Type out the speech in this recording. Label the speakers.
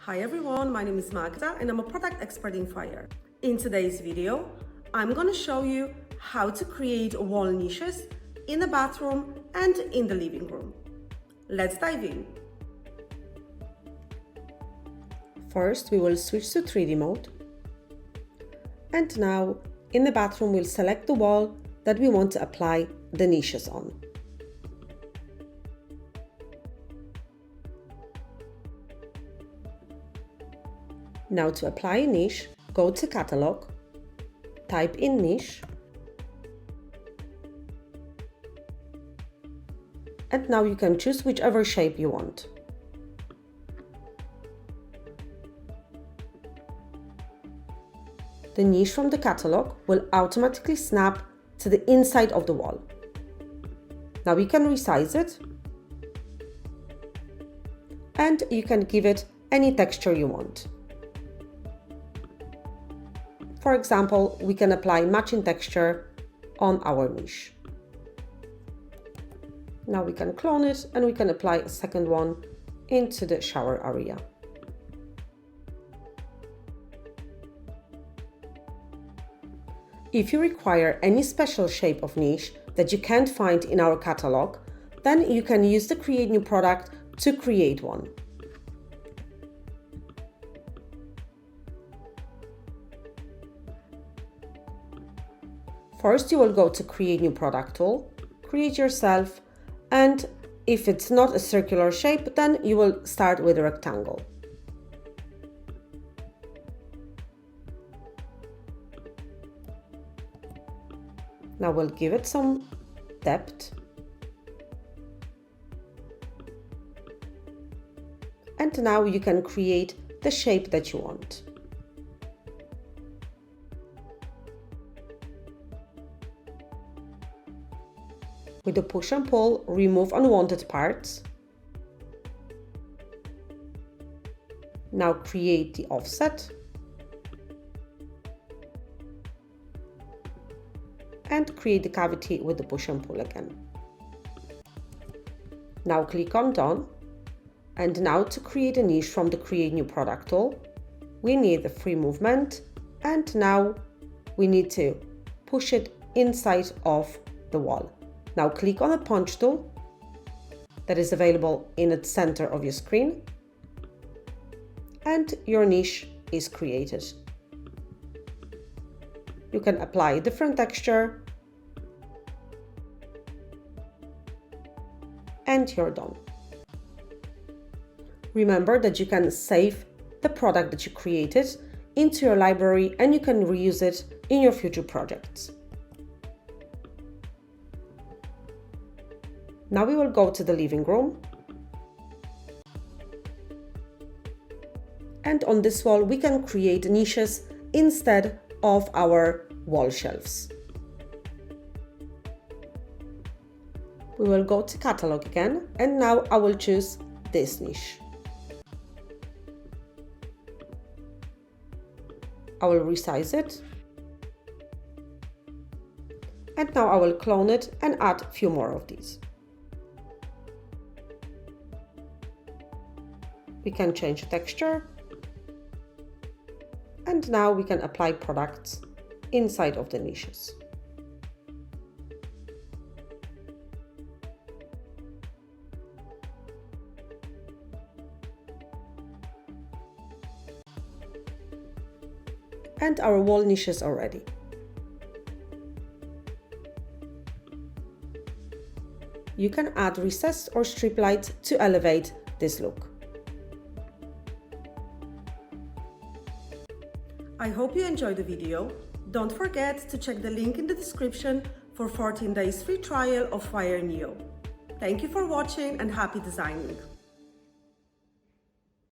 Speaker 1: Hi everyone, my name is Magda and I'm a product expert in Foyr. In today's video, I'm going to show you how to create wall niches in the bathroom and in the living room. Let's dive in. First, we will switch to 3D mode. And now, in the bathroom, we'll select the wall that we want to apply the niches on. Now to apply a niche, go to Catalogue, type in niche, and now you can choose whichever shape you want. The niche from the catalogue will automatically snap to the inside of the wall. Now you can resize it, and you can give it any texture you want. For example, we can apply matching texture on our niche. Now we can clone it and we can apply a second one into the shower area. If you require any special shape of niche that you can't find in our catalog, then you can use the Create New Product to create one. First, you will go to Create New Product tool, create yourself, and if it's not a circular shape, then you will start with a rectangle. Now we'll give it some depth. And now you can create the shape that you want. With the push and pull, remove unwanted parts. Now create the offset. And create the cavity with the push and pull again. Now click on Done. And now to create a niche from the Create New Product tool, we need the free movement. And now we need to push it inside of the wall. Now click on the punch tool that is available in the center of your screen, and your niche is created. You can apply a different texture, and you're done. Remember that you can save the product that you created into your library and you can reuse it in your future projects. Now we will go to the living room, and on this wall we can create niches instead of our wall shelves. We will go to Catalogue again, and now I will choose this niche. I will resize it, and now I will clone it and add a few more of these. We can change the texture, and now we can apply products inside of the niches. And our wall niches are ready. You can add recessed or strip lights to elevate this look. I hope you enjoyed the video. Don't forget to check the link in the description for 14 days free trial of Foyr Neo. Thank you for watching and happy designing!